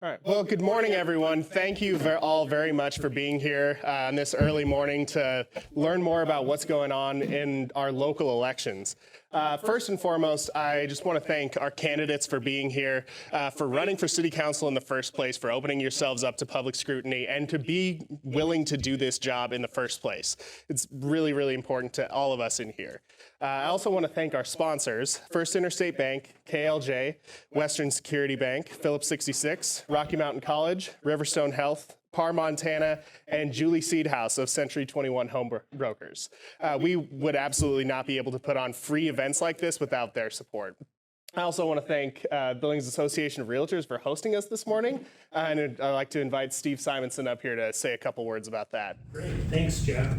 All right. Well, good morning, everyone. Thank you all very much for being here on this early morning to learn more about what's going on in our local elections. First and foremost, I just want to thank our candidates for being here, for running for city council in the first place, for opening yourselves up to public scrutiny, and to be willing to do this job in the first place. It's really, really important to all of us in here. I also want to thank our sponsors, First Interstate Bank, KLJ, Western Security Bank, Phillips 66, Rocky Mountain College, Riverstone Health, Par Montana, and Julie Seedhouse of Century 21 Home Brokers. We would absolutely not be able to put on free events like this without their support. I also want to thank Billings Association of Realtors for hosting us this morning, and I'd like to invite Steve Simonson up here to say a couple words about that. Great, thanks, Jack.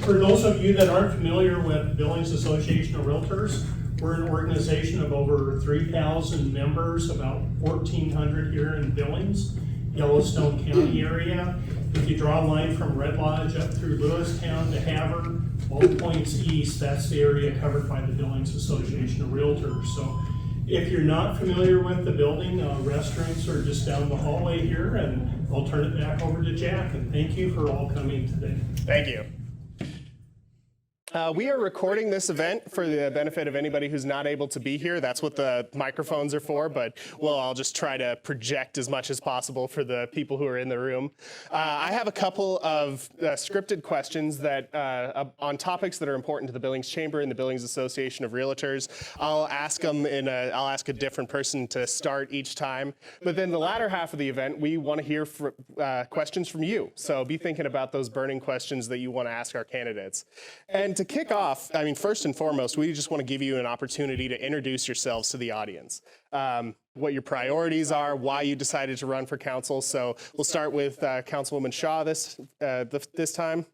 For those of you that aren't familiar with Billings Association of Realtors, we're an organization of over 3,000 members, about 1,400 here in Billings, Yellowstone County area. If you draw a line from Red Lodge up through Lewistown to Havre, all points east, that's the area covered by the Billings Association of Realtors. So if you're not familiar with the building, restaurants are just down the hallway here, and I'll turn it back over to Jack, and thank you for all coming today. Thank you. We are recording this event for the benefit of anybody who's not able to be here. That's what the microphones are for, but I'll just try to project as much as possible for the people who are in the room. I have a couple of scripted questions that on topics that are important to the Billings Chamber and the Billings Association of Realtors. I'll ask them I'll ask a different person to start each time. But then the latter half of the event, we want to hear questions from you. So be thinking about those burning questions that you want to ask our candidates. And to kick off, first and foremost, we just want to give you an opportunity to introduce yourselves to the audience. What your priorities are, why you decided to run for council. So we'll start with Councilwoman Shaw this time.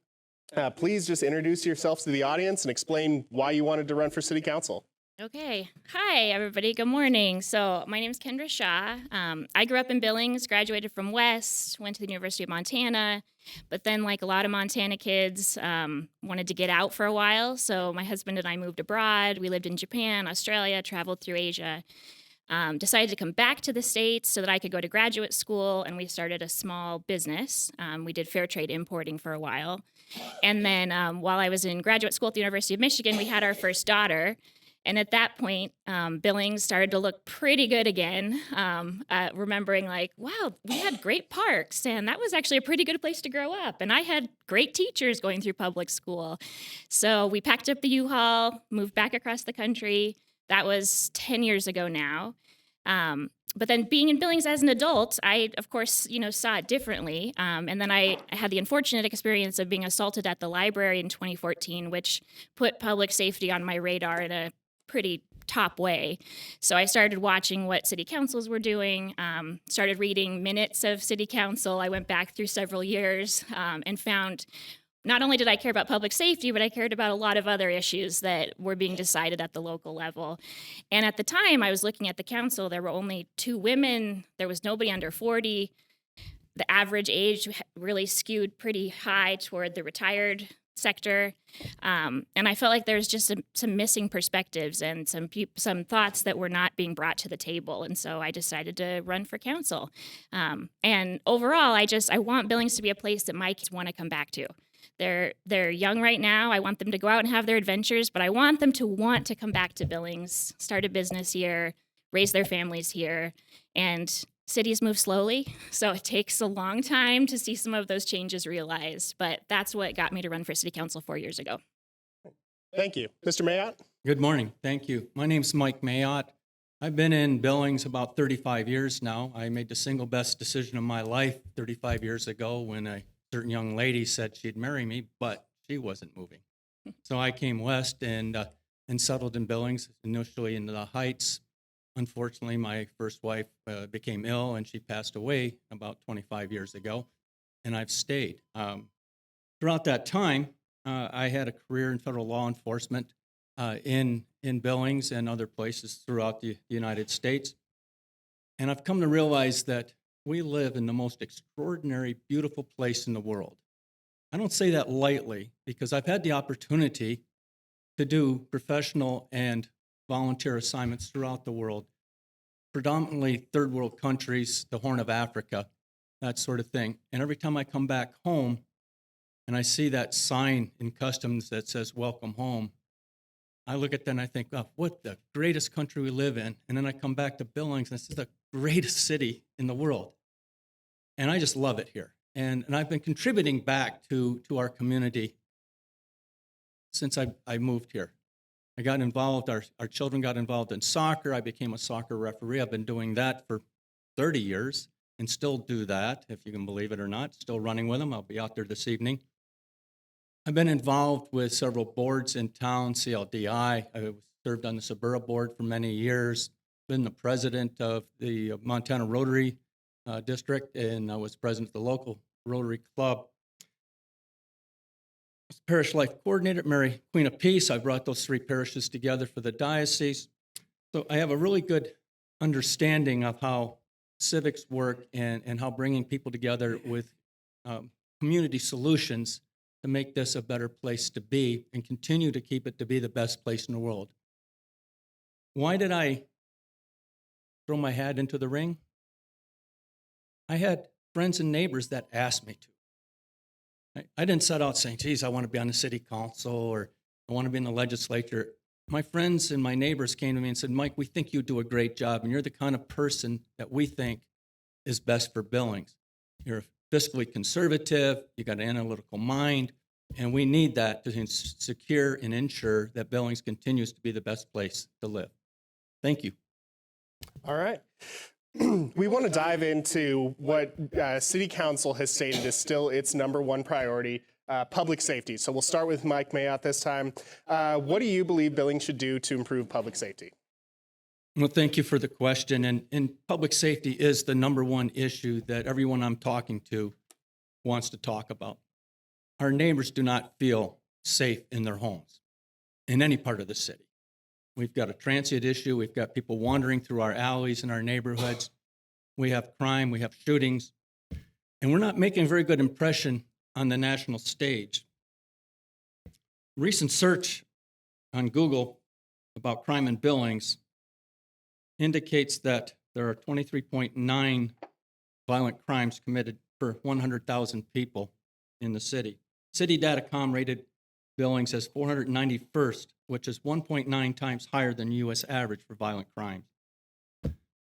Please just introduce yourselves to the audience and explain why you wanted to run for city council. Okay. Hi, everybody. Good morning. So my name is Kendra Shaw. I grew up in Billings, graduated from West, went to the University of Montana, but then like a lot of Montana kids, wanted to get out for a while. So my husband and I moved abroad. We lived in Japan, Australia, traveled through Asia, decided to come back to the States so that I could go to graduate school, and we started a small business. We did fair trade importing for a while. And then while I was in graduate school at the University of Michigan, we had our first daughter. And at that point, Billings started to look pretty good again, remembering like, wow, we had great parks, and that was actually a pretty good place to grow up. And I had great teachers going through public school. So we packed up the U-Haul, moved back across the country. That was 10 years ago now. But then being in Billings as an adult, I, of course, saw it differently. And then I had the unfortunate experience of being assaulted at the library in 2014, which put public safety on my radar in a pretty top way. So I started watching what city councils were doing, started reading minutes of city council. I went back through several years and found not only did I care about public safety, but I cared about a lot of other issues that were being decided at the local level. And at the time I was looking at the council, there were only 2 women. There was nobody under 40. The average age really skewed pretty high toward the retired sector. And I felt like there's just some missing perspectives and some thoughts that were not being brought to the table. And so I decided to run for council. And overall, I want Billings to be a place that my kids want to come back to. They're young right now. I want them to go out and have their adventures, but I want them to want to come back to Billings, start a business here, raise their families here. And cities move slowly, so it takes a long time to see some of those changes realized, but that's what got me to run for city council 4 years ago. Thank you. Mr. Mayotte? Good morning. Thank you. My name's Mike Mayotte. I've been in Billings about 35 years now. I made the single best decision of my life 35 years ago when a certain young lady said she'd marry me, but she wasn't moving. So I came west and settled in Billings, initially in the Heights. Unfortunately, my first wife became ill, and she passed away about 25 years ago, and I've stayed. Throughout that time, I had a career in federal law enforcement in Billings and other places throughout the United States. And I've come to realize that we live in the most extraordinary, beautiful place in the world. I don't say that lightly because I've had the opportunity to do professional and volunteer assignments throughout the world predominantly third world countries, the Horn of Africa, that sort of thing. And every time I come back home and I see that sign in customs that says welcome home, I look at that and I think, oh, what the greatest country we live in. And then I come back to Billings and this is the greatest city in the world. And I just love it here. And I've been contributing back to our community since I moved here. I got involved, our children got involved in soccer. I became a soccer referee. I've been doing that for 30 years and still do that, if you can believe it or not. Still running with them. I'll be out there this evening. I've been involved with several boards in town, CLDI. I served on the Suburra board for many years, been the president of the Montana Rotary District, and I was president of the local Rotary Club. Parish Life Coordinator, Mary Queen of Peace. I brought those three parishes together for the diocese. So I have a really good understanding of how civics work and how bringing people together with community solutions to make this a better place to be and continue to keep it to be the best place in the world. Why did I throw my hat into the ring? I had friends and neighbors that asked me to. I didn't set out saying, geez, I want to be on the city council or I want to be in the legislature. My friends and my neighbors came to me and said, Mike, we think you do a great job and you're the kind of person that we think is best for Billings. You're fiscally conservative, you got an analytical mind, and we need that to secure and ensure that Billings continues to be the best place to live. Thank you. All right. We want to dive into what City Council has stated is still its #1 priority, public safety. So we'll start with Mike Mayotte this time. What do you believe Billings should do to improve public safety? Well, thank you for the question. And public safety is the #1 issue that everyone I'm talking to wants to talk about. Our neighbors do not feel safe in their homes in any part of the city. We've got a transient issue. We've got people wandering through our alleys in our neighborhoods. We have crime. We have shootings. And we're not making a very good impression on the national stage. Recent search on Google about crime in Billings indicates that there are 23.9 violent crimes committed per 100,000 people in the city. City Datacom rated Billings as 491st, which is 1.9 times higher than the U.S. average for violent crimes.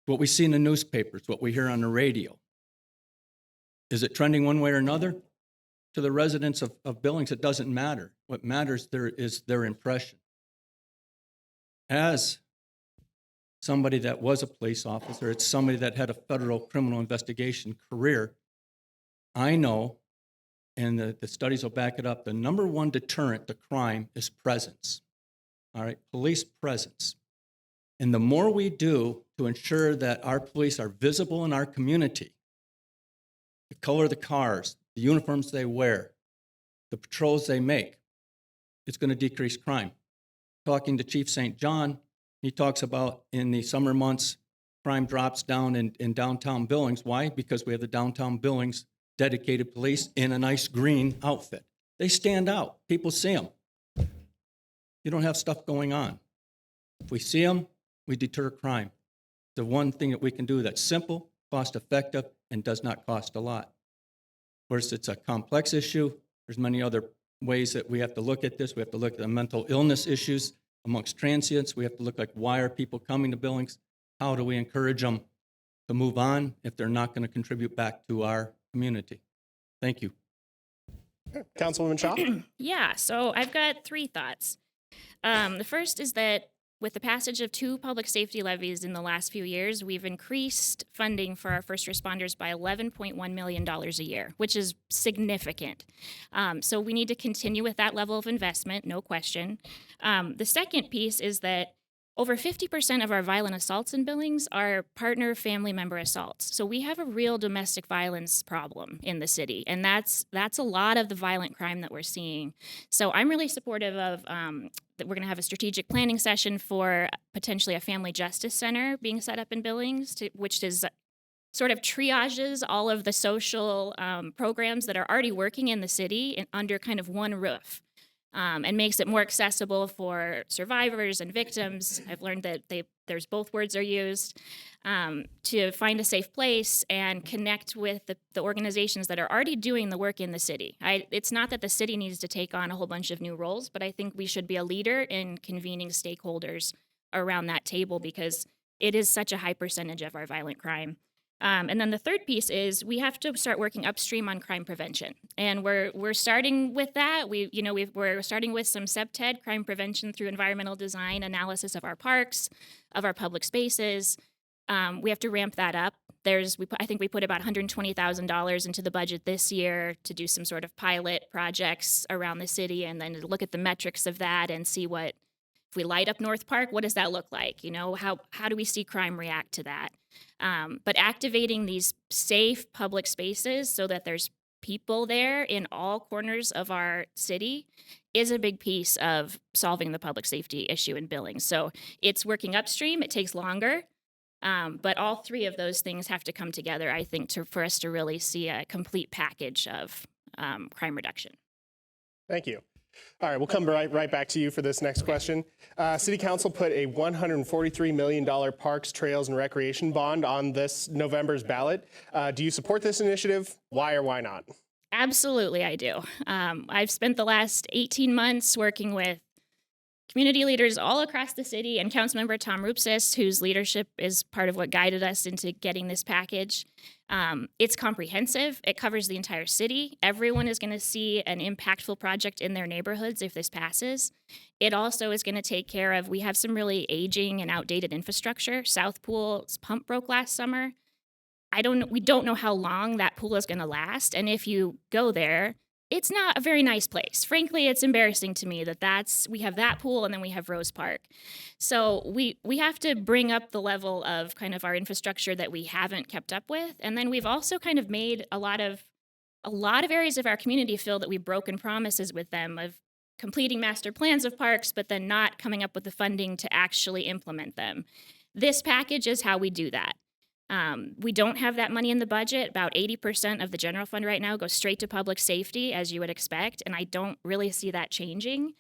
What we see in the newspapers, what we hear on the radio. Is it trending one way or another? To the residents of Billings, it doesn't matter. What matters there is their impression. As somebody that was a police officer, it's somebody that had a federal criminal investigation career, I know, and the studies will back it up, the #1 deterrent to crime is presence. All right, police presence. And the more we do to ensure that our police are visible in our community, the color of the cars, the uniforms they wear, the patrols they make, it's going to decrease crime. Talking to Chief St. John, he talks about in the summer months, crime drops down in downtown Billings. Why? Because we have the downtown Billings dedicated police in a nice green outfit. They stand out. People see them. You don't have stuff going on. If we see them, we deter crime. The one thing that we can do that's simple, cost-effective, and does not cost a lot. Of course, it's a complex issue. There's many other ways that we have to look at this. We have to look at the mental illness issues amongst transients. We have to look like, why are people coming to Billings? How do we encourage them to move on if they're not going to contribute back to our community? Thank you. Councilwoman Shaw? Yeah, so I've got 3 thoughts. The first is that with the passage of 2 public safety levies in the last few years, we've increased funding for our first responders by $11.1 million a year, which is significant. So we need to continue with that level of investment, no question. The second piece is that over 50% of our violent assaults in Billings are partner family member assaults. So we have a real domestic violence problem in the city, and that's a lot of the violent crime that we're seeing. So I'm really supportive of that we're going to have a strategic planning session for potentially a family justice center being set up in Billings, which is sort of triages all of the social programs that are already working in the city under kind of one roof. and makes it more accessible for survivors and victims. I've learned that there's both words are used to find a safe place and connect with the organizations that are already doing the work in the city. It's not that the city needs to take on a whole bunch of new roles, but I think we should be a leader in convening stakeholders around that table because it is such a high percentage of our violent crime. And then the third piece is we have to start working upstream on crime prevention, and we're starting with that. We're starting with some CEPTED crime prevention through environmental design analysis of our parks, of our public spaces. We have to ramp that up. I think we put about $120,000 into the budget this year to do some sort of pilot projects around the city, and then look at the metrics of that and see what if we light up North Park, what does that look like? How do we see crime react to that? But activating these safe public spaces so that there's people there in all corners of our city is a big piece of solving the public safety issue in Billings. So it's working upstream. It takes longer. But all three of those things have to come together, I think, for us to really see a complete package of crime reduction. Thank you. All right, we'll come right back to you for this next question. City Council put a $143 million Parks, Trails, and Recreation bond on this November's ballot. Do you support this initiative? Why or why not? Absolutely, I do. I've spent the last 18 months working with community leaders all across the city and Councilmember Tom Rupsis, whose leadership is part of what guided us into getting this package. It's comprehensive. It covers the entire city. Everyone is going to see an impactful project in their neighborhoods if this passes. It also is going to take care of, we have some really aging and outdated infrastructure. South Pool's pump broke last summer. We don't know how long that pool is going to last. And if you go there, it's not a very nice place. Frankly, it's embarrassing to me that we have that pool and then we have Rose Park. So we have to bring up the level of kind of our infrastructure that we haven't kept up with. And then we've also kind of made a lot of areas of our community feel that we've broken promises with them of completing master plans of parks, but then not coming up with the funding to actually implement them. This package is how we do that. We don't have that money in the budget. About 80% of the general fund right now goes straight to public safety, as you would expect, and I don't really see that changing.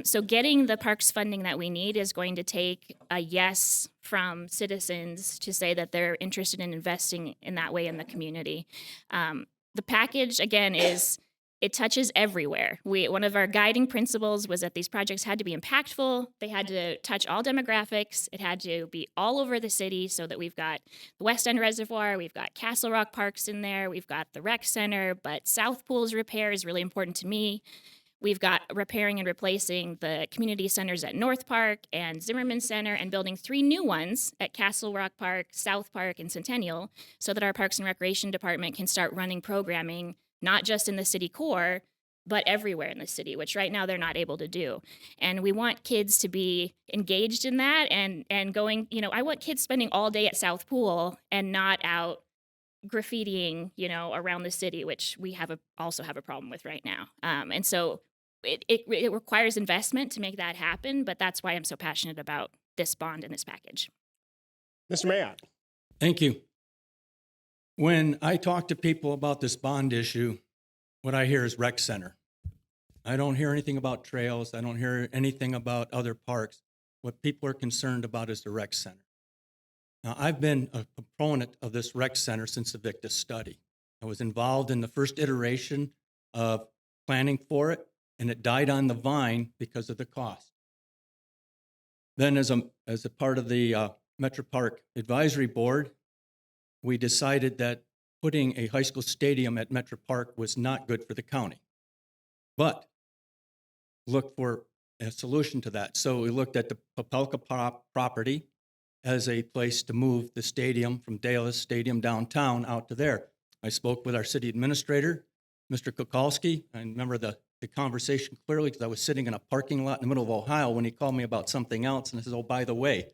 So getting the parks funding that we need is going to take a yes from citizens to say that they're interested in investing in that way in the community. The package, again, it touches everywhere. One of our guiding principles was that these projects had to be impactful. They had to touch all demographics. It had to be all over the city so that we've got the West End Reservoir, we've got Castle Rock Parks in there, we've got the rec center, but South Pool's repair is really important to me. We've got repairing and replacing the community centers at North Park and Zimmerman Center and building 3 new ones at Castle Rock Park, South Park, and Centennial so that our Parks and Recreation Department can start running programming not just in the city core, but everywhere in the city, which right now they're not able to do. And we want kids to be engaged in that and going, I want kids spending all day at South Pool and not out graffitiing, around the city, which we also have a problem with right now. And so it requires investment to make that happen, but that's why I'm so passionate about this bond and this package. Mr. Mayotte. Thank you. When I talk to people about this bond issue, what I hear is rec center. I don't hear anything about trails. I don't hear anything about other parks. What people are concerned about is the rec center. Now, I've been a proponent of this rec center since the Victus study. I was involved in the first iteration of planning for it, and it died on the vine because of the cost. Then as a part of the Metro Park Advisory Board, we decided that putting a high school stadium at Metro Park was not good for the county, but look for a solution to that. So we looked at the Popelka property as a place to move the stadium from Dallas Stadium downtown out to there. I spoke with our city administrator, Mr. Kukalski. I remember the conversation clearly because I was sitting in a parking lot in the middle of Ohio when he called me about something else, and I said, oh, by the way,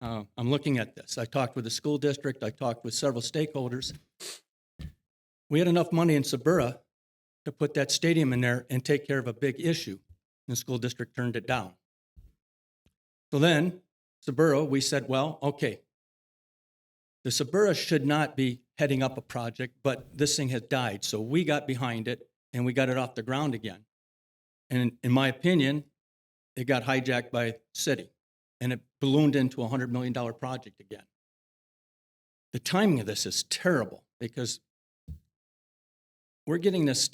I'm looking at this. I talked with the school district. I talked with several stakeholders. We had enough money in Sabura to put that stadium in there and take care of a big issue. And the school district turned it down. So then, Sabura, we said, well, okay, the Sabura should not be heading up a project, but this thing has died. So we got behind it and we got it off the ground again. And in my opinion, it got hijacked by the city, and it ballooned into a $100 million project again. The timing of this is terrible because we're getting this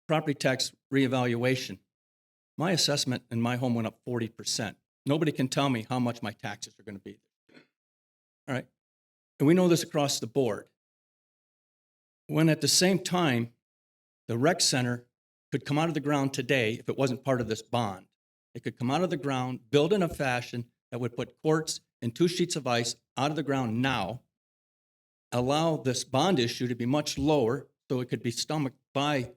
property tax reevaluation. My assessment in my home went up 40%. Nobody can tell me how much my taxes are going to be. All right? And we know this across the board. When at the same time, the rec center could come out of the ground today if it wasn't part of this bond. It could come out of the ground, build in a fashion that would put courts and 2 sheets of ice out of the ground now, allow this bond issue to be much lower so it could be stomached by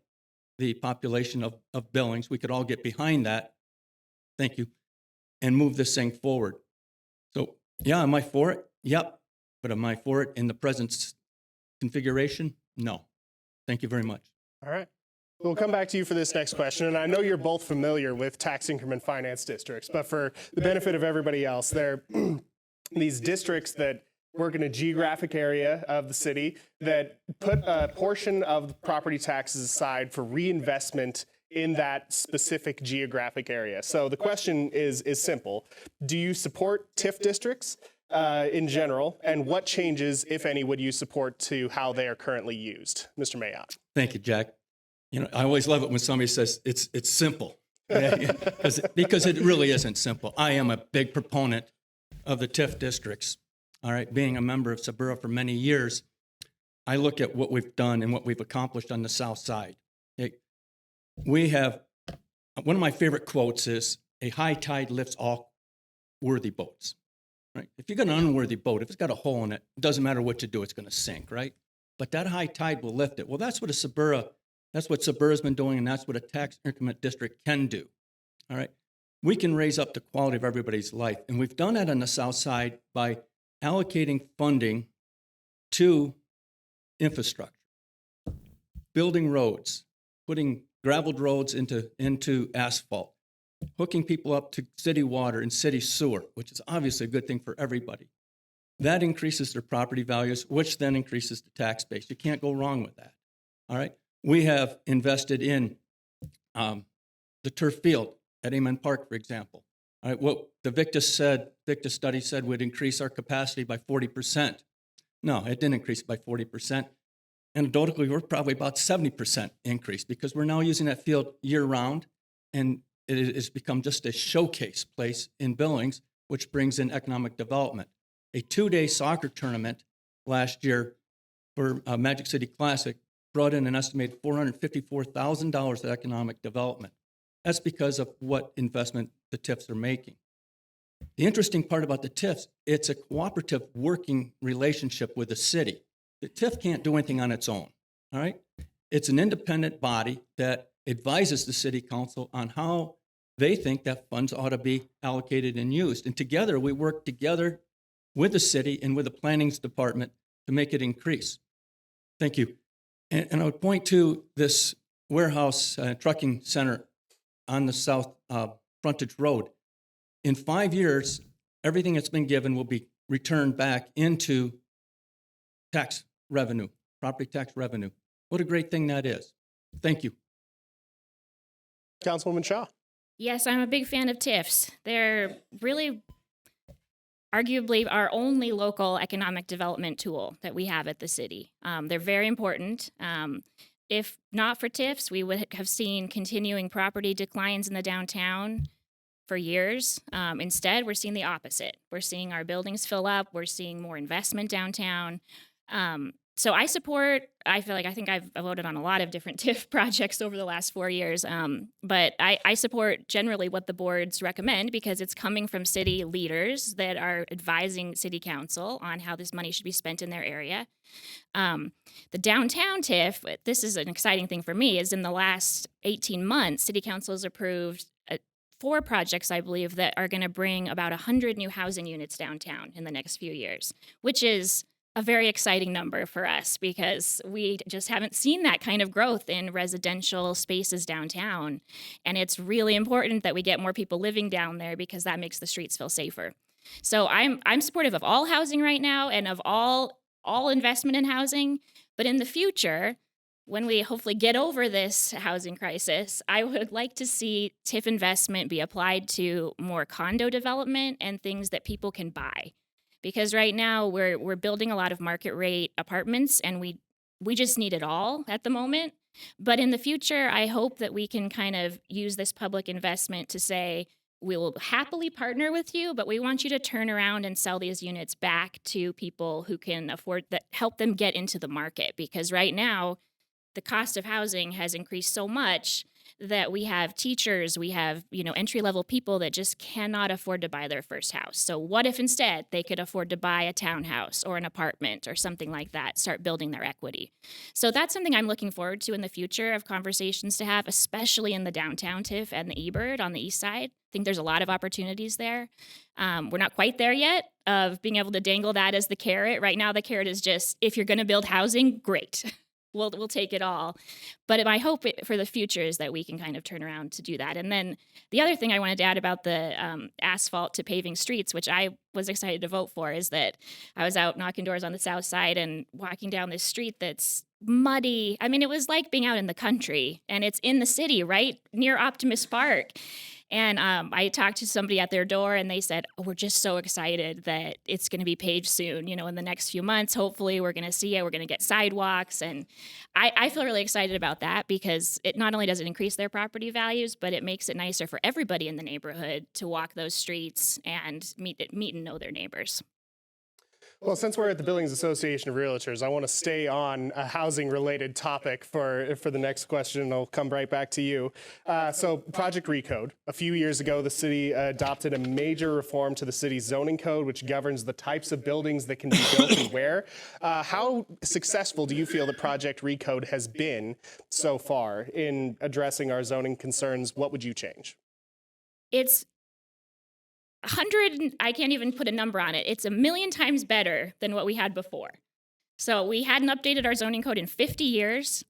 the population of Billings. We could all get behind that. Thank you. And move this thing forward. So, yeah, am I for it? Yep. But am I for it in the present configuration? No. Thank you very much. All right. We'll come back to you for this next question, and I know you're both familiar with tax increment finance districts, but for the benefit of everybody else, they're these districts that work in a geographic area of the city that put a portion of the property taxes aside for reinvestment in that specific geographic area. So the question is simple. Do you support TIF districts in general, and what changes, if any, would you support to how they are currently used? Mr. Mayotte. Thank you, Jack. You know, I always love it when somebody says it's simple, because it really isn't simple. I am a big proponent of the TIF districts. All right, being a member of Sabura for many years, I look at what we've done and what we've accomplished on the south side. Okay? We have, one of my favorite quotes is, "A high tide lifts all worthy boats." Right? If you got an unworthy boat, if it's got a hole in it, it doesn't matter what you do, it's going to sink, right? But that high tide will lift it. Well, that's what Sabura's been doing, and that's what a tax increment district can do. All right? We can raise up the quality of everybody's life, and we've done that on the south side by allocating funding to infrastructure, building roads, putting graveled roads into asphalt, hooking people up to city water and city sewer, which is obviously a good thing for everybody. That increases their property values, which then increases the tax base. You can't go wrong with that. All right? We have invested in the turf field at Amen Park, for example. All right, what the Victus study said would increase our capacity by 40%. No, it didn't increase by 40%. Anecdotally, we're probably about 70% increase because we're now using that field year-round, and it has become just a showcase place in Billings, which brings in economic development. A 2-day soccer tournament last year for Magic City Classic brought in an estimated $454,000 of economic development. That's because of what investment the TIFs are making. The interesting part about the TIFs, it's a cooperative working relationship with the city. The TIF can't do anything on its own, all right? It's an independent body that advises the city council on how they think that funds ought to be allocated and used. And together, we work together with the city and with the planning department to make it increase. Thank you. And I would point to this warehouse trucking center on the south frontage road. In 5 years, everything that's been given will be returned back into tax revenue, property tax revenue. What a great thing that is. Thank you. Councilwoman Shaw. Yes, I'm a big fan of TIFs. They're really arguably our only local economic development tool that we have at the city. They're very important. If not for TIFs, we would have seen continuing property declines in the downtown for years. Instead, we're seeing the opposite. We're seeing our buildings fill up. We're seeing more investment downtown. So I think I've voted on a lot of different TIF projects over the last 4 years, but I support generally what the boards recommend because it's coming from city leaders that are advising city council on how this money should be spent in their area. The downtown TIF, this is an exciting thing for me, is in the last 18 months, city council has approved 4 projects, I believe, that are going to bring about 100 new housing units downtown in the next few years, which is a very exciting number for us because we just haven't seen that kind of growth in residential spaces downtown. And it's really important that we get more people living down there because that makes the streets feel safer. So I'm supportive of all housing right now and of all investment in housing. But in the future, when we hopefully get over this housing crisis, I would like to see TIF investment be applied to more condo development and things that people can buy. Because right now we're building a lot of market rate apartments, and we just need it all at the moment. But in the future, I hope that we can kind of use this public investment to say, we will happily partner with you, but we want you to turn around and sell these units back to people who can afford that, help them get into the market. Because right now, the cost of housing has increased so much that we have teachers, we have, entry-level people that just cannot afford to buy their first house. So what if instead they could afford to buy a townhouse or an apartment or something like that, start building their equity? So that's something I'm looking forward to in the future of conversations to have, especially in the downtown TIF and the eBird on the east side. I think there's a lot of opportunities there. We're not quite there yet of being able to dangle that as the carrot. Right now, the carrot is just, if you're going to build housing, great. We'll take it all. But my hope for the future is that we can kind of turn around to do that. And then the other thing I wanted to add about the asphalt to paving streets, which I was excited to vote for, is that I was out knocking doors on the south side and walking down this street that's muddy. I mean, it was like being out in the country, and it's in the city, right near Optimus Park. And I talked to somebody at their door, and they said, we're just so excited that it's going to be paved soon. In the next few months, hopefully we're going to see it. We're going to get sidewalks. And I feel really excited about that, because it not only does it increase their property values, but it makes it nicer for everybody in the neighborhood to walk those streets and meet and know their neighbors. Well, since we're at the Billings Association of Realtors, I want to stay on a housing-related topic for the next question, and I'll come right back to you. So Project Recode. A few years ago, the city adopted a major reform to the city's zoning code, which governs the types of buildings that can be built and where. How successful do you feel that Project Recode has been so far in addressing our zoning concerns? What would you change? It's 100, I can't even put a number on it. It's 1,000,000 times better than what we had before. So we hadn't updated our zoning code in 50 years,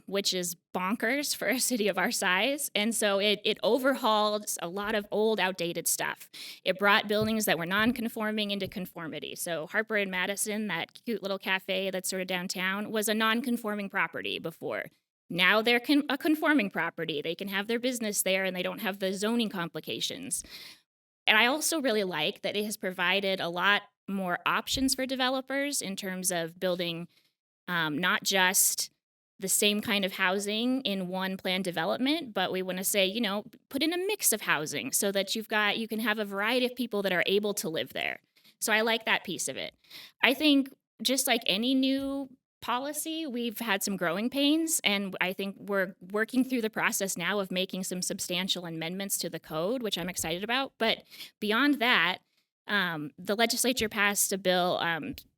which is bonkers for a city of our size. And so it overhauled a lot of old, outdated stuff. It brought buildings that were non-conforming into conformity. So Harper and Madison, that cute little cafe that's sort of downtown, was a non-conforming property before. Now they're a conforming property. They can have their business there, and they don't have the zoning complications. And I also really like that it has provided a lot more options for developers in terms of building not just the same kind of housing in one planned development, but we want to say, put in a mix of housing so that you can have a variety of people that are able to live there. So I like that piece of it. I think just like any new policy, we've had some growing pains, and I think we're working through the process now of making some substantial amendments to the code, which I'm excited about. But beyond that, the legislature passed a bill,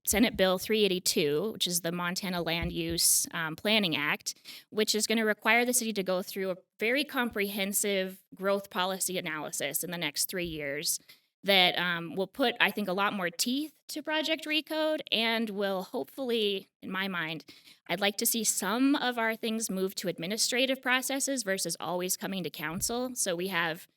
Senate Bill 382, which is the Montana Land Use Planning Act, which is going to require the city to go through a very comprehensive growth policy analysis in the next 3 years that will put, I think, a lot more teeth to Project Recode, and will hopefully, in my mind, I'd like to see some of our things move to administrative processes versus always coming to council. So we have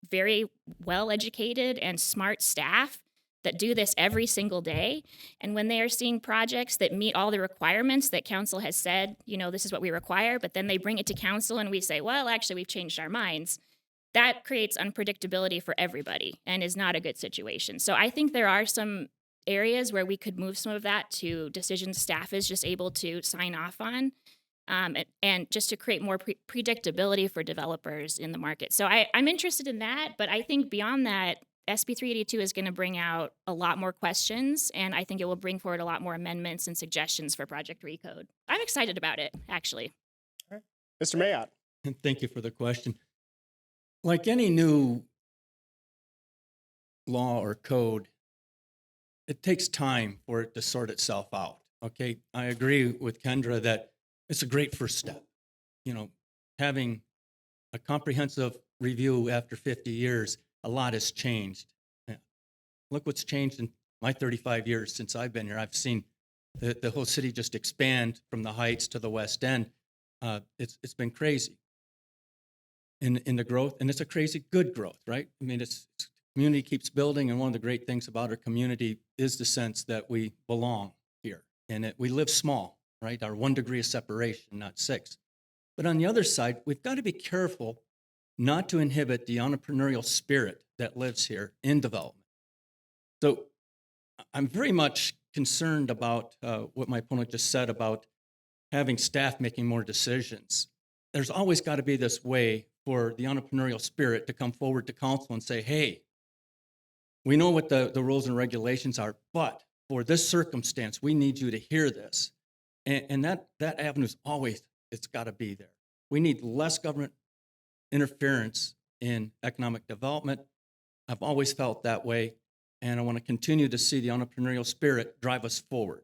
very well-educated and smart staff that do this every single day. And when they are seeing projects that meet all the requirements that council has said, this is what we require, but then they bring it to council and we say, well, actually, we've changed our minds. That creates unpredictability for everybody and is not a good situation. So I think there are some areas where we could move some of that to decisions staff is just able to sign off on, and just to create more predictability for developers in the market. So I'm interested in that, but I think beyond that, SB 382 is going to bring out a lot more questions, and I think it will bring forward a lot more amendments and suggestions for Project Recode. I'm excited about it, actually. All right. Mr. Mayotte. Thank you for the question. Like any new law or code, it takes time for it to sort itself out. Okay, I agree with Kendra that it's a great first step. Having a comprehensive review after 50 years, a lot has changed. Look what's changed in my 35 years since I've been here. I've seen the whole city just expand from the Heights to the West End. It's been crazy in the growth, and it's a crazy good growth, right? I mean, community keeps building, and one of the great things about our community is the sense that we belong here, and that we live small. right? Our 1 degree of separation, not 6. But on the other side, we've got to be careful not to inhibit the entrepreneurial spirit that lives here in development. So I'm very much concerned about what my opponent just said about having staff making more decisions. There's always got to be this way for the entrepreneurial spirit to come forward to council and say, hey, we know what the rules and regulations are, but for this circumstance, we need you to hear this. And that avenue's always, it's got to be there. We need less government interference in economic development. I've always felt that way, and I want to continue to see the entrepreneurial spirit drive us forward.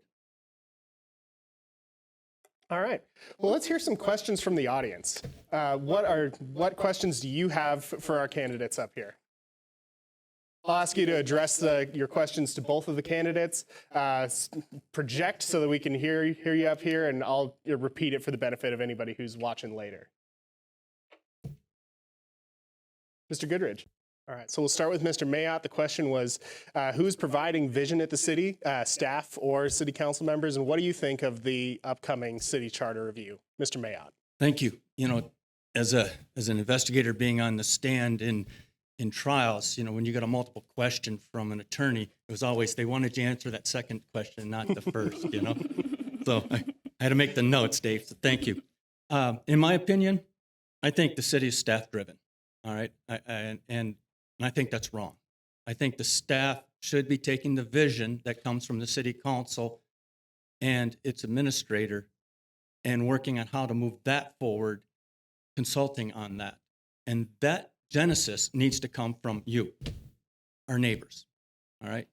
All right. Well, let's hear some questions from the audience. What questions do you have for our candidates up here? I'll ask you to address your questions to both of the candidates. Project so that we can hear you up here, and I'll repeat it for the benefit of anybody who's watching later. Mr. Goodridge. All right, so we'll start with Mr. Mayotte. The question was, who's providing vision at the city, staff or city council members, and what do you think of the upcoming city charter review? Mr. Mayotte. Thank you. You know, as an investigator being on the stand in trials, you know, when you get a multiple question from an attorney, it was always they wanted you to answer that second question, not the first, you know. So I had to make the notes, Dave, so thank you. In my opinion, I think the city is staff-driven, all right? And I think that's wrong. I think the staff should be taking the vision that comes from the city council and its administrator and working on how to move that forward, consulting on that. And that genesis needs to come from you, our neighbors, all right?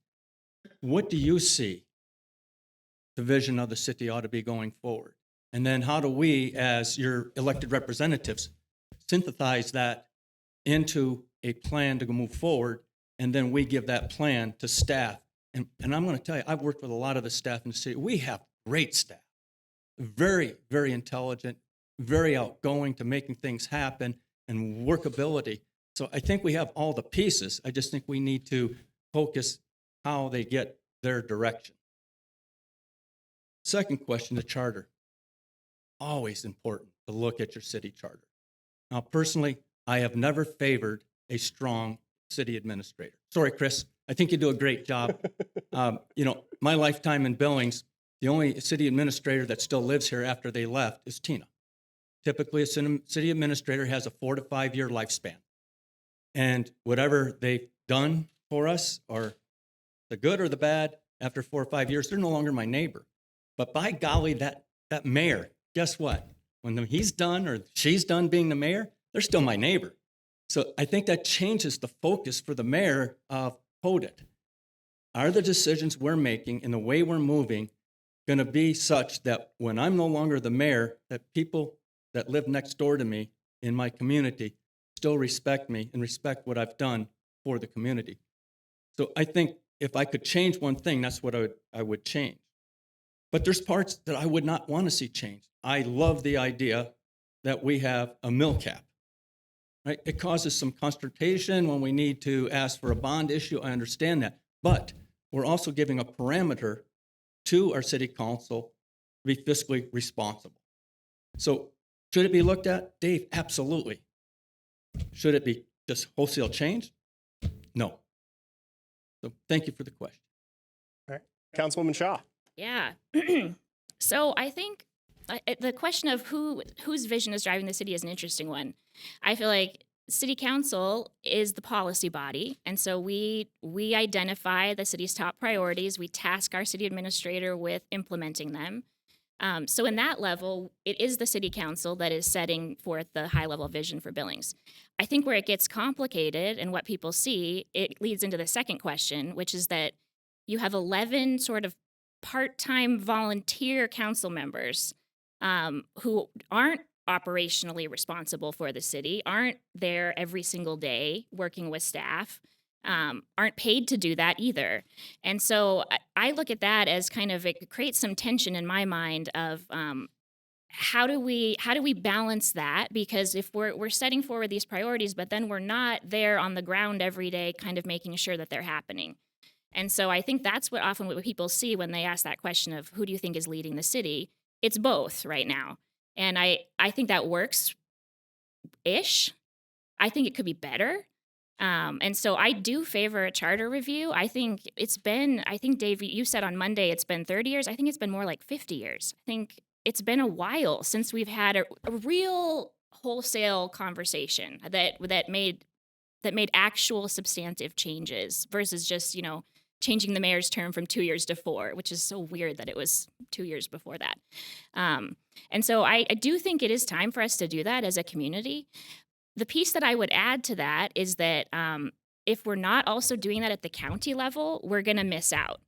What do you see the vision of the city ought to be going forward? And then how do we, as your elected representatives, synthesize that into a plan to move forward, and then we give that plan to staff. And I'm going to tell you, I've worked with a lot of the staff in the city. We have great staff, very, very intelligent, very outgoing to making things happen, and workability. So I think we have all the pieces. I just think we need to focus how they get their direction. Second question, the charter. Always important to look at your city charter. Now, personally, I have never favored a strong city administrator. Sorry, Chris, I think you do a great job. You know, my lifetime in Billings, the only city administrator that still lives here after they left is Tina. Typically, a city administrator has a 4 to 5 year lifespan. And whatever they've done for us, or the good or the bad, after 4 or 5 years, they're no longer my neighbor. But by golly, that mayor, guess what? When he's done or she's done being the mayor, they're still my neighbor. So I think that changes the focus for the mayor of PODIT. Are the decisions we're making and the way we're moving going to be such that when I'm no longer the mayor, that people that live next door to me in my community still respect me and respect what I've done for the community? So I think if I could change one thing, that's what I would change. But there's parts that I would not want to see changed. I love the idea that we have a mill cap. Right? It causes some consternation when we need to ask for a bond issue. I understand that. But we're also giving a parameter to our city council to be fiscally responsible. So should it be looked at? Dave, absolutely. Should it be just wholesale change? No. So thank you for the question. All right. Councilwoman Shaw. Yeah. So I think the question of whose vision is driving the city is an interesting one. I feel like city council is the policy body, and so we identify the city's top priorities. We task our city administrator with implementing them. So in that level, it is the city council that is setting forth the high-level vision for Billings. I think where it gets complicated and what people see, it leads into the second question, which is that you have 11 sort of part-time volunteer council members who aren't operationally responsible for the city, aren't there every single day working with staff, aren't paid to do that either. And so I look at that as kind of, it creates some tension in my mind of how do we balance that? Because if we're setting forward these priorities, but then we're not there on the ground every day kind of making sure that they're happening. And so I think that's what people see when they ask that question of who do you think is leading the city? it's both right now. And I think that works ish. I think it could be better. And so I do favor a charter review. I think Dave, you said on Monday it's been 30 years. I think it's been more like 50 years. I think it's been a while since we've had a real wholesale conversation that made actual substantive changes versus just, changing the mayor's term from 2 years to 4, which is so weird that it was 2 years before that. And so I do think it is time for us to do that as a community. The piece that I would add to that is that if we're not also doing that at the county level, we're going to miss out.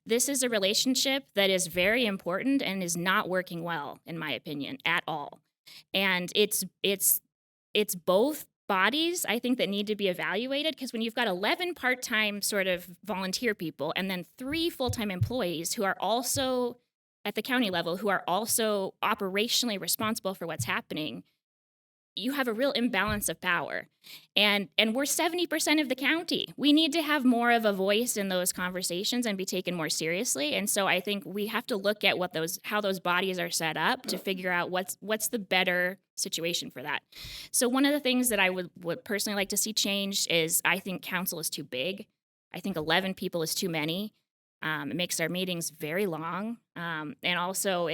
This is a relationship that is very important and is not working well, in my opinion, at all. And it's both bodies, I think, that need to be evaluated, because when you've got 11 part-time sort of volunteer people and then 3 full-time employees who are also at the county level, who are also operationally responsible for what's happening, you have a real imbalance of power. And we're 70% of the county. We need to have more of a voice in those conversations and be taken more seriously. And so I think we have to look at how those bodies are set up to figure out what's the better situation for that. So one of the things that I would personally like to see changed is, I think council is too big. I think 11 people is too many. It makes our meetings very long. And also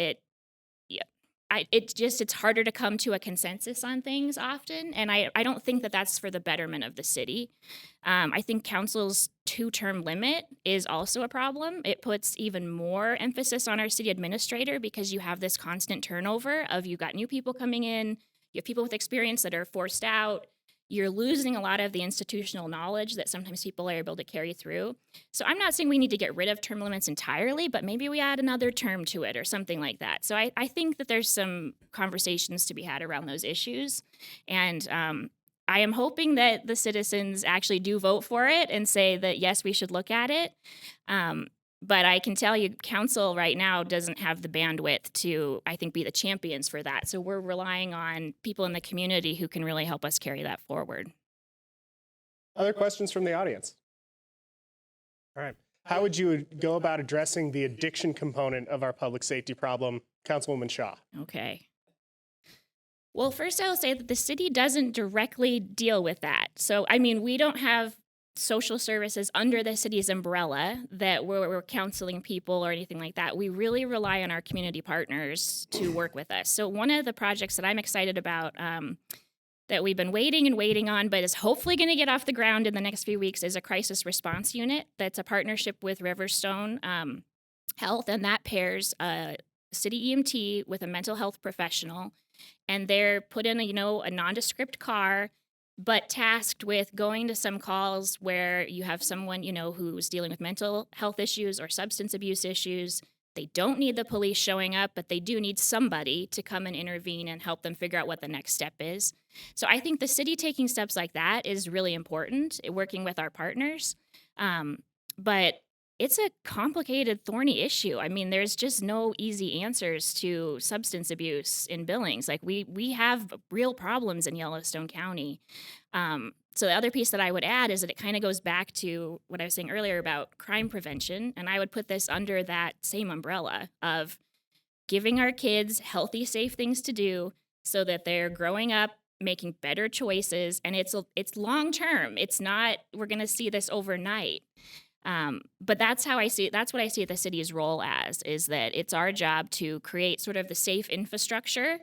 it's harder to come to a consensus on things often. And I don't think that that's for the betterment of the city. I think council's 2-term limit is also a problem. It puts even more emphasis on our city administrator, because you have this constant turnover of, you've got new people coming in, you have people with experience that are forced out. You're losing a lot of the institutional knowledge that sometimes people are able to carry through. So I'm not saying we need to get rid of term limits entirely, but maybe we add another term to it or something like that. So I think that there's some conversations to be had around those issues. And I am hoping that the citizens actually do vote for it and say that, yes, we should look at it. But I can tell you, council right now doesn't have the bandwidth to, I think, be the champions for that. So we're relying on people in the community who can really help us carry that forward. Other questions from the audience? All right. How would you go about addressing the addiction component of our public safety problem, Councilwoman Shaw? Okay. Well, first I'll say that the city doesn't directly deal with that. So, we don't have social services under the city's umbrella that we're counseling people or anything like that. We really rely on our community partners to work with us. So one of the projects that I'm excited about that we've been waiting on, but is hopefully going to get off the ground in the next few weeks, is a crisis response unit that's a partnership with Riverstone Health, and that pairs a city EMT with a mental health professional, and they're put in a nondescript car, but tasked with going to some calls where you have someone, who's dealing with mental health issues or substance abuse issues. They don't need the police showing up, but they do need somebody to come and intervene and help them figure out what the next step is. So I think the city taking steps like that is really important, working with our partners. But it's a complicated, thorny issue. There's just no easy answers to substance abuse in Billings. Like we have real problems in Yellowstone County. So the other piece that I would add is that it kind of goes back to what I was saying earlier about crime prevention. And I would put this under that same umbrella of giving our kids healthy, safe things to do so that they're growing up making better choices. And it's long term. It's not, we're going to see this overnight. But that's what I see the city's role as, is that it's our job to create sort of the safe infrastructure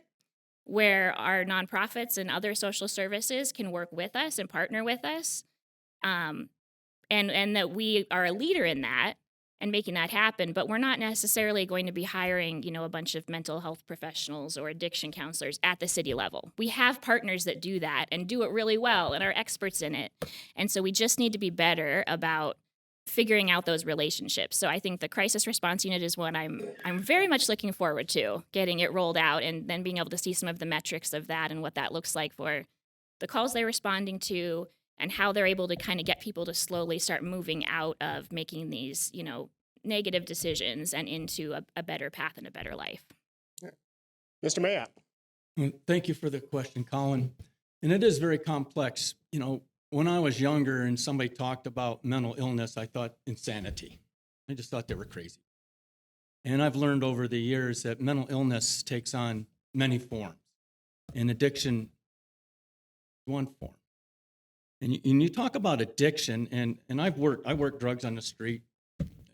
where our nonprofits and other social services can work with us and partner with us. And that we are a leader in that and making that happen, but we're not necessarily going to be hiring, a bunch of mental health professionals or addiction counselors at the city level. We have partners that do that and do it really well and are experts in it. And so we just need to be better about figuring out those relationships. So I think the crisis response unit is what I'm very much looking forward to, getting it rolled out and then being able to see some of the metrics of that and what that looks like for the calls they're responding to and how they're able to kind of get people to slowly start moving out of making these, negative decisions and into a better path and a better life. Mr. Mayotte. Well, thank you for the question, Colin. And it is very complex. When I was younger and somebody talked about mental illness, I thought insanity. I just thought they were crazy. And I've learned over the years that mental illness takes on many forms, and addiction is one form. And you talk about addiction, and I worked drugs on the street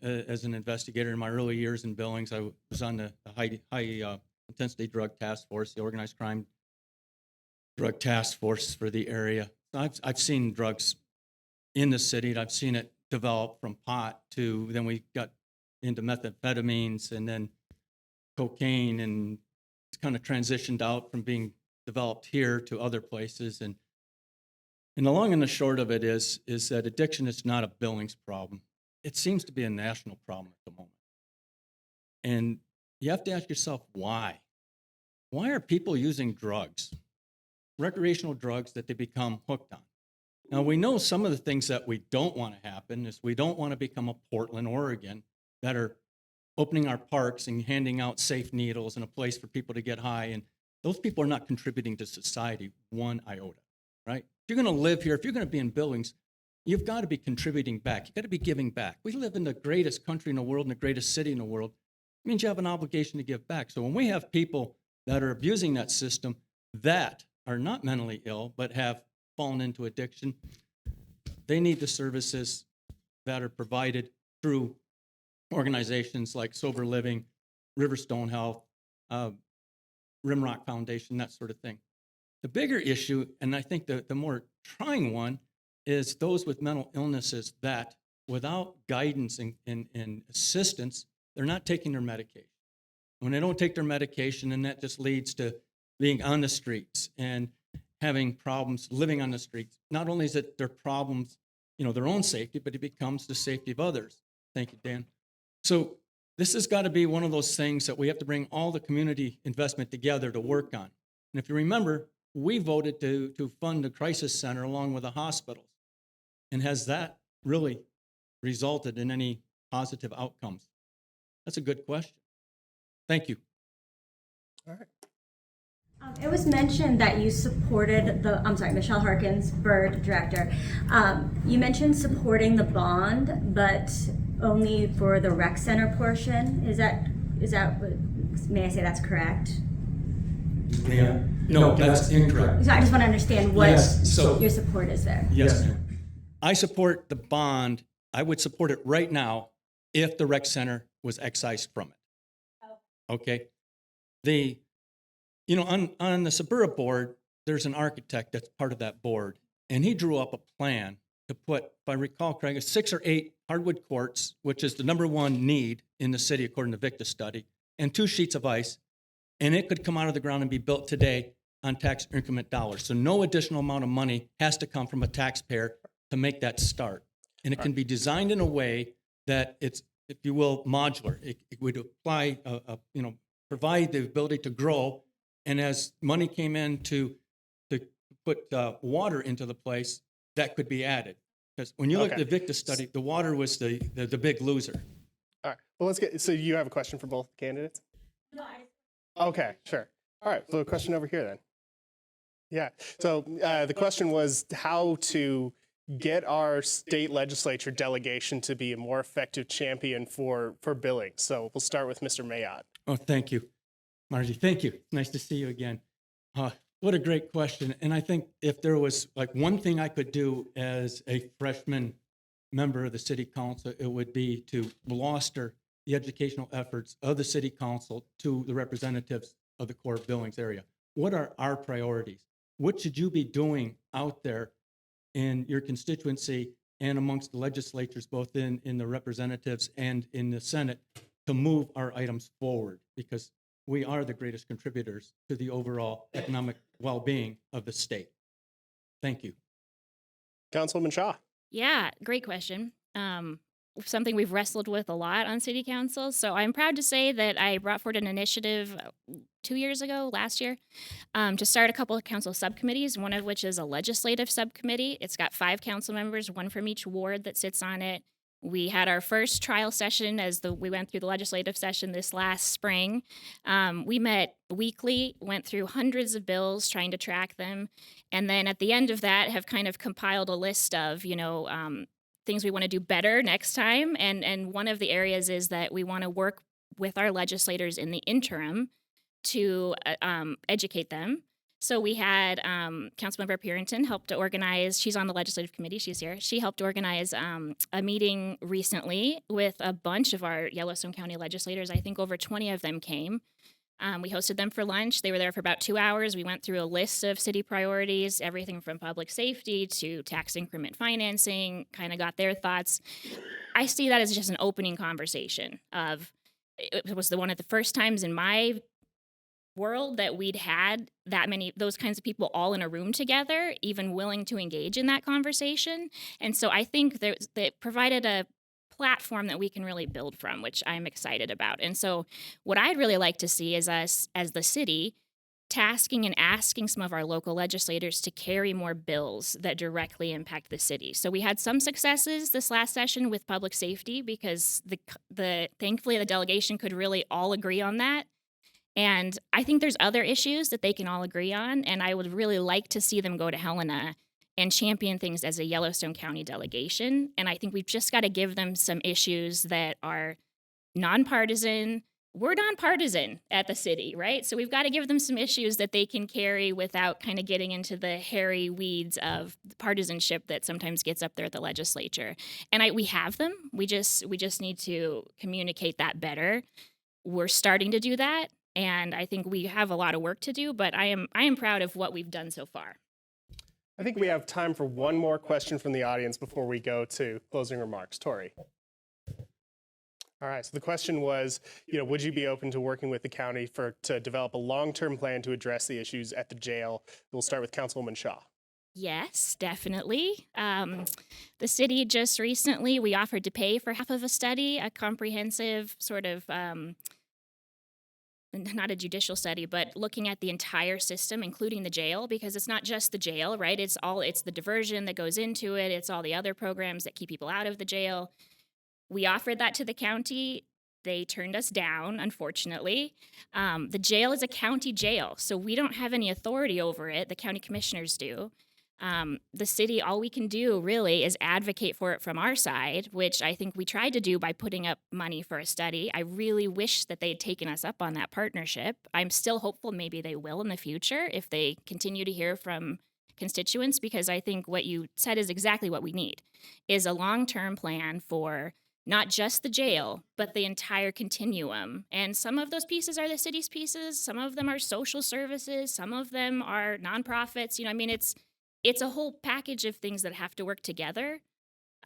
as an investigator in my early years in Billings. I was on the high intensity drug task force, the organized crime drug task force for the area. I've seen drugs in the city. I've seen it develop from pot to, then we got into methamphetamines and then cocaine, and it's kind of transitioned out from being developed here to other places. And the long and the short of it is that addiction is not a Billings problem. It seems to be a national problem at the moment. And you have to ask yourself, why? Why are people using drugs, recreational drugs that they become hooked on? Now, we know some of the things that we don't want to happen is we don't want to become a Portland, Oregon, that are opening our parks and handing out safe needles and a place for people to get high. And those people are not contributing to society one iota, right? If you're going to live here, if you're going to be in Billings, you've got to be contributing back. You've got to be giving back. We live in the greatest country in the world and the greatest city in the world. It means you have an obligation to give back. So when we have people that are abusing that system that are not mentally ill but have fallen into addiction, they need the services that are provided through organizations like Sober Living, Riverstone Health, Rimrock Foundation, that sort of thing. The bigger issue, and I think the more trying one, is those with mental illnesses that without guidance and assistance, they're not taking their medication. When they don't take their medication, and that just leads to being on the streets and having problems living on the streets. Not only is it their problems, their own safety, but it becomes the safety of others. Thank you, Dan. So this has got to be one of those things that we have to bring all the community investment together to work on. And if you remember, we voted to fund the crisis center along with the hospitals. And has that really resulted in any positive outcomes? That's a good question. Thank you. All right. It was mentioned that you supported Michelle Harkins, Bird Director. You mentioned supporting the bond, but only for the rec center portion. Is that, may I say that's correct? Yeah. No, that's incorrect. So I just want to understand what so your support is there. Yes, I support the bond. I would support it right now if the rec center was excised from it. Okay. On the Suburra board, there's an architect that's part of that board, and he drew up a plan to put, if I recall correctly, 6 or 8 hardwood courts, which is the number one need in the city according to Victa study, and 2 sheets of ice, and it could come out of the ground and be built today on tax increment dollars. So no additional amount of money has to come from a taxpayer to make that start. And it can be designed in a way that it's, if you will, modular. It would apply, provide the ability to grow. And as money came in to put water into the place, that could be added. Because when you look at the Victa study, the water was the big loser. All right. Well, so you have a question for both candidates? No, Okay, sure. All right. So a question over here then. Yeah. So the question was how to get our state legislature delegation to be a more effective champion for Billings. So we'll start with Mr. Mayotte. Oh, thank you, Margie. Thank you. Nice to see you again. What a great question. And I think if there was like one thing I could do as a freshman member of the city council, it would be to bolster the educational efforts of the city council to the representatives of the core Billings area. What are our priorities? What should you be doing out there in your constituency and amongst the legislatures, both in the representatives and in the Senate, to move our items forward? Because we are the greatest contributors to the overall economic well-being of the state. Thank you. Councilwoman Shaw. Yeah, great question. Something we've wrestled with a lot on city council. So I'm proud to say that I brought forward an initiative 2 years ago, last year, to start a couple of council subcommittees, one of which is a legislative subcommittee. It's got 5 council members, 1 from each ward that sits on it. We had our first trial session we went through the legislative session this last spring. We met weekly, went through hundreds of bills, trying to track them. And then at the end of that, have kind of compiled a list of, things we want to do better next time. And one of the areas is that we want to work with our legislators in the interim to educate them. So we had Councilmember Purinton helped to organize, she's on the legislative committee, she's here. She helped organize a meeting recently with a bunch of our Yellowstone County legislators. I think over 20 of them came. We hosted them for lunch. They were there for about 2 hours. We went through a list of city priorities, everything from public safety to tax increment financing, kind of got their thoughts. I see that as just an opening conversation of, it was one of the first times in my world that we'd had that many, those kinds of people all in a room together, even willing to engage in that conversation. And so I think that provided a platform that we can really build from, which I'm excited about. And so what I'd really like to see is us as the city tasking and asking some of our local legislators to carry more bills that directly impact the city. So we had some successes this last session with public safety because thankfully the delegation could really all agree on that. And I think there's other issues that they can all agree on, and I would really like to see them go to Helena and champion things as a Yellowstone County delegation. And I think we've just got to give them some issues that are nonpartisan. We're nonpartisan at the city, right? So we've got to give them some issues that they can carry without kind of getting into the hairy weeds of partisanship that sometimes gets up there at the legislature. And we have them. We just need to communicate that better. We're starting to do that. And I think we have a lot of work to do, but I am proud of what we've done so far. I think we have time for one more question from the audience before we go to closing remarks. Tori. All right, so the question was, would you be open to working with the county to develop a long-term plan to address the issues at the jail? We'll start with Councilwoman Shaw. Yes, definitely. The city just recently, we offered to pay for half of a study, a comprehensive sort of not a judicial study, but looking at the entire system, including the jail, because it's not just the jail, right? It's the diversion that goes into it. It's all the other programs that keep people out of the jail. We offered that to the county. They turned us down, unfortunately. The jail is a county jail, so we don't have any authority over it. The county commissioners do. The city, all we can do really is advocate for it from our side, which I think we tried to do by putting up money for a study. I really wish that they had taken us up on that partnership. I'm still hopeful maybe they will in the future if they continue to hear from constituents, because I think what you said is exactly what we need, is a long-term plan for not just the jail, but the entire continuum. And some of those pieces are the city's pieces. Some of them are social services. Some of them are nonprofits. It's a whole package of things that have to work together.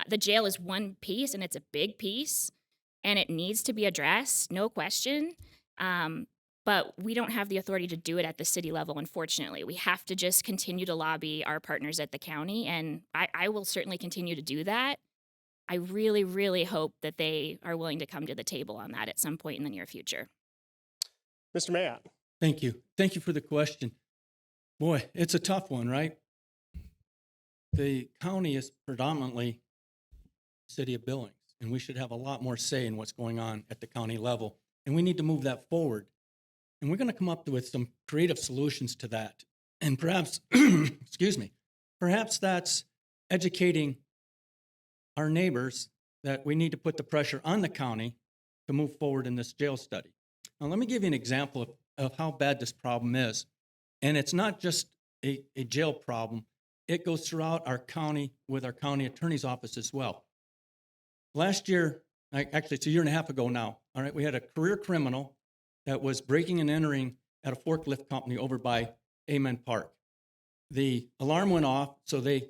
The jail is one piece, and it's a big piece, and it needs to be addressed, no question. But we don't have the authority to do it at the city level, unfortunately. We have to just continue to lobby our partners at the county, and I will certainly continue to do that. I really, really hope that they are willing to come to the table on that at some point in the near future. Mr. Mayotte. Thank you. Thank you for the question. Boy, it's a tough one, right? The county is predominantly the city of Billings, and we should have a lot more say in what's going on at the county level. And we need to move that forward. And we're going to come up with some creative solutions to that. And perhaps, perhaps that's educating our neighbors that we need to put the pressure on the county to move forward in this jail study. Now, let me give you an example of how bad this problem is. And it's not just a jail problem. It goes throughout our county with our county attorney's office as well. Last year, actually it's a year and a half ago now, all right, we had a career criminal that was breaking and entering at a forklift company over by Amen Park. The alarm went off, so they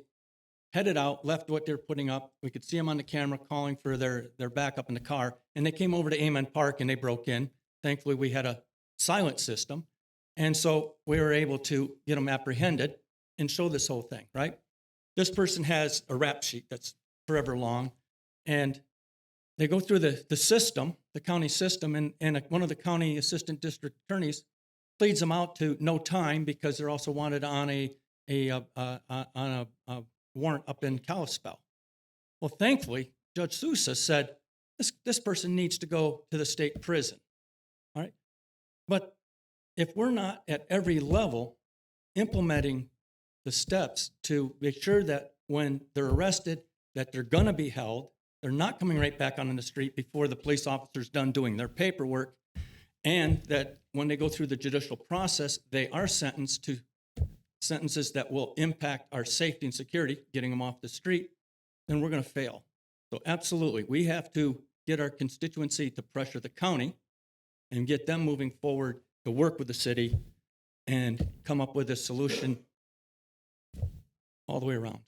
headed out, left what they're putting up. We could see them on the camera calling for their backup in the car, and they came over to Amen Park and they broke in. Thankfully, we had a silent system, and so we were able to get them apprehended and show this whole thing, right? This person has a rap sheet that's forever long, and they go through the system, the county system, and one of the county assistant district attorneys pleads them out to no time because they're also wanted on a warrant up in Kalispell. Well, thankfully, Judge Sousa said, this person needs to go to the state prison, all right? But if we're not at every level implementing the steps to make sure that when they're arrested, that they're gonna be held, they're not coming right back on the street before the police officer's done doing their paperwork, and that when they go through the judicial process, they are sentenced to sentences that will impact our safety and security, getting them off the street, then we're going to fail. So absolutely, we have to get our constituency to pressure the county and get them moving forward to work with the city and come up with a solution all the way around.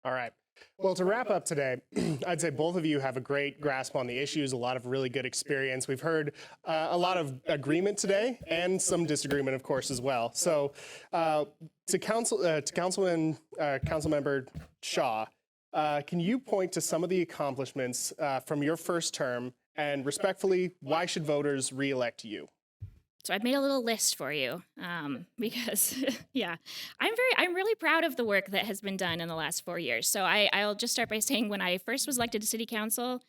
All right. Well, to wrap up today, I'd say both of you have a great grasp on the issues, a lot of really good experience. We've heard a lot of agreement today and some disagreement, of course, as well. So to Councilmember Shaw, can you point to some of the accomplishments from your first term, and respectfully, why should voters re-elect you? So I've made a little list for you because, yeah, I'm really proud of the work that has been done in the last 4 years. So I'll just start by saying when I first was elected to city council,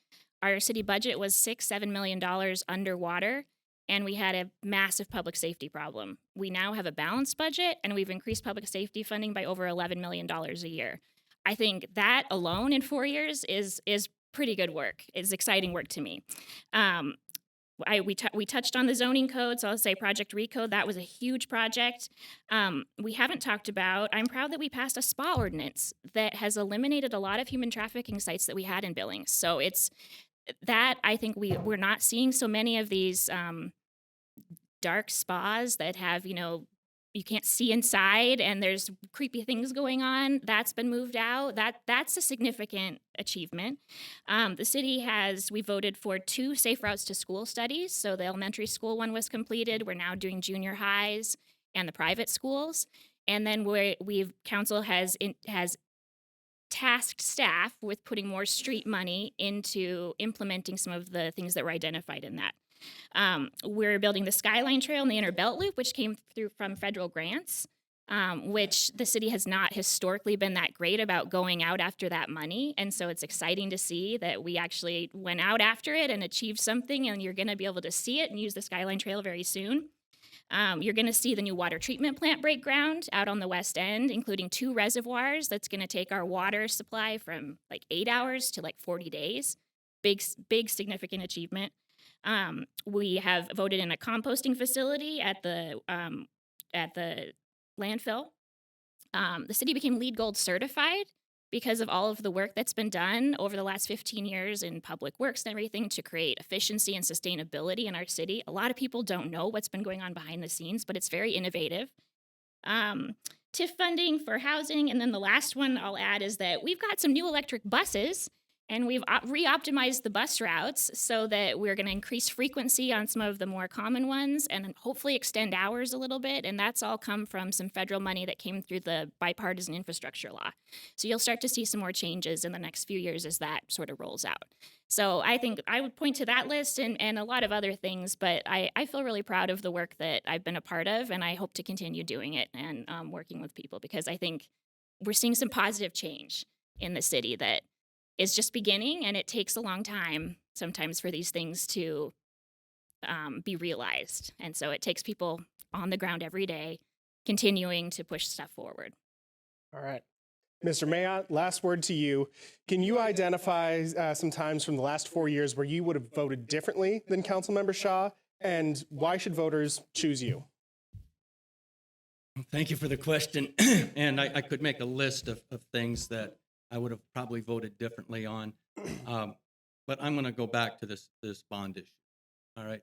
our city budget was $6-7 million underwater, and we had a massive public safety problem. We now have a balanced budget, and we've increased public safety funding by over $11 million a year. I think that alone in 4 years is pretty good work. It's exciting work to me. We touched on the zoning code, so I'll say Project Recode. That was a huge project. We haven't talked about, I'm proud that we passed a spa ordinance that has eliminated a lot of human trafficking sites that we had in Billings. So it's that I think we're not seeing so many of these dark spas that have, you can't see inside and there's creepy things going on. That's been moved out. That's a significant achievement. The city we voted for 2 safe routes to school studies. So the elementary school one was completed. We're now doing junior highs and the private schools. And then council has tasked staff with putting more street money into implementing some of the things that were identified in that. We're building the Skyline Trail and the Inner Belt Loop, which came through from federal grants, which the city has not historically been that great about going out after that money. And so it's exciting to see that we actually went out after it and achieved something, and you're going to be able to see it and use the Skyline Trail very soon. You're going to see the new water treatment plant break ground out on the west end, including 2 reservoirs. That's going to take our water supply from like 8 hours to like 40 days. Big, significant achievement. We have voted in a composting facility at the landfill. The city became LEED Gold certified because of all of the work that's been done over the last 15 years in public works and everything to create efficiency and sustainability in our city. A lot of people don't know what's been going on behind the scenes, but it's very innovative. TIF funding for housing, and then the last one I'll add is that we've got some new electric buses, and we've re-optimized the bus routes so that we're going to increase frequency on some of the more common ones and hopefully extend hours a little bit. And that's all come from some federal money that came through the bipartisan infrastructure law. So you'll start to see some more changes in the next few years as that sort of rolls out. So I think I would point to that list and a lot of other things, but I feel really proud of the work that I've been a part of, and I hope to continue doing it and working with people, because I think we're seeing some positive change in the city that is just beginning, and it takes a long time sometimes for these things to be realized. And so it takes people on the ground every day continuing to push stuff forward. All right. Mr. Mayotte, last word to you. Can you identify some times from the last 4 years where you would have voted differently than Councilmember Shaw, and why should voters choose you? Thank you for the question. And I could make a list of things that I would have probably voted differently on. But I'm going to go back to this bond issue. All right.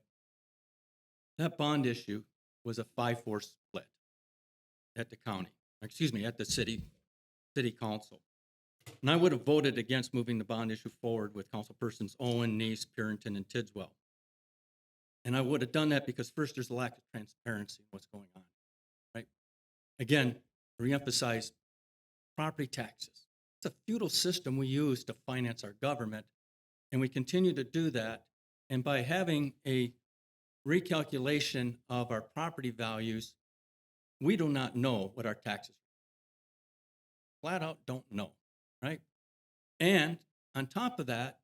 That bond issue was a 5-4 split at the city council. And I would have voted against moving the bond issue forward with councilpersons Owen, Neese, Purinton, and Tidswell. And I would have done that because first, there's a lack of transparency in what's going on, right? Again, reemphasize property taxes. It's a feudal system we use to finance our government, and we continue to do that. And by having a recalculation of our property values, we do not know what our taxes are. Flat out don't know, right? And on top of that,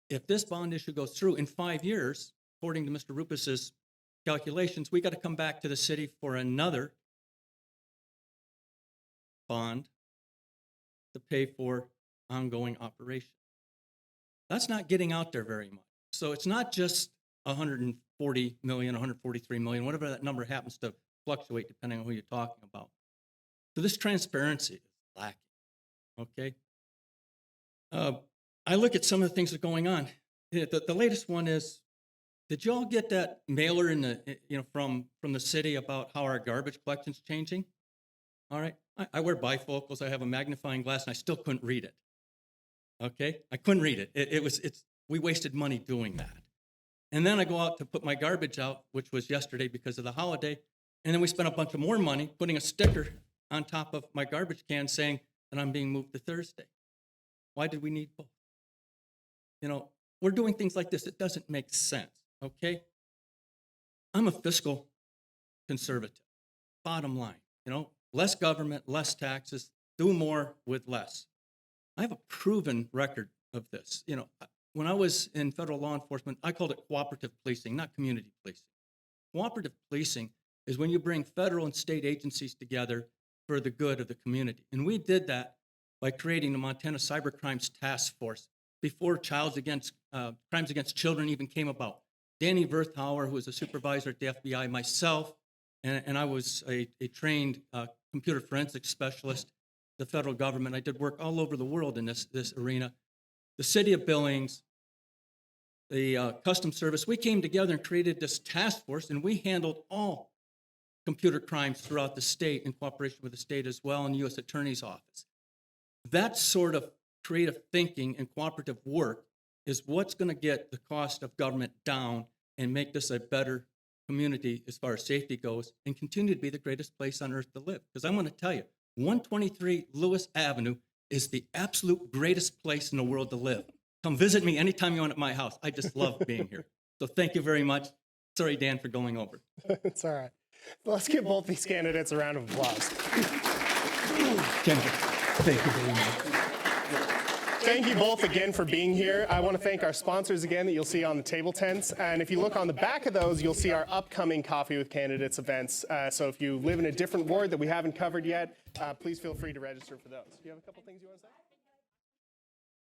if this bond issue goes through in 5 years, according to Mr. Rupus's calculations, we got to come back to the city for another bond to pay for ongoing operation. That's not getting out there very much. So it's not just 140 million, 143 million, whatever that number happens to fluctuate depending on who you're talking about. So this transparency is lacking, okay? I look at some of the things that are going on. The latest one is, did you all get that mailer in the, from the city about how our garbage collection's changing? All right, I wear bifocals, I have a magnifying glass, and I still couldn't read it. Okay, I couldn't read it. We wasted money doing that. And then I go out to put my garbage out, which was yesterday because of the holiday, and then we spent a bunch of more money putting a sticker on top of my garbage can saying that I'm being moved to Thursday. Why did we need both? We're doing things like this. It doesn't make sense, okay? I'm a fiscal conservative. Bottom line, less government, less taxes, do more with less. I have a proven record of this. When I was in federal law enforcement, I called it cooperative policing, not community policing. Cooperative policing is when you bring federal and state agencies together for the good of the community. And we did that by creating the Montana Cybercrimes Task Force before crimes against children even came about. Danny Verthauer, who was a supervisor at the FBI, myself, and I was a trained computer forensics specialist, the federal government. I did work all over the world in this arena. The city of Billings, the Customs Service, we came together and created this task force, and we handled all computer crimes throughout the state in cooperation with the state as well and the U.S. Attorney's Office. That sort of creative thinking and cooperative work is what's going to get the cost of government down and make this a better community as far as safety goes and continue to be the greatest place on earth to live. Because I'm going to tell you, 123 Lewis Avenue is the absolute greatest place in the world to live. Come visit me anytime you want at my house. I just love being here. So thank you very much. Sorry, Dan, for going over. It's all right. Let's give both these candidates a round of applause. Kendra, thank you very much. Thank you both again for being here. I want to thank our sponsors again that you'll see on the table tents. And if you look on the back of those, you'll see our upcoming Coffee with Candidates events. So if you live in a different ward that we haven't covered yet, please feel free to register for those. Do you have a couple things you want to say?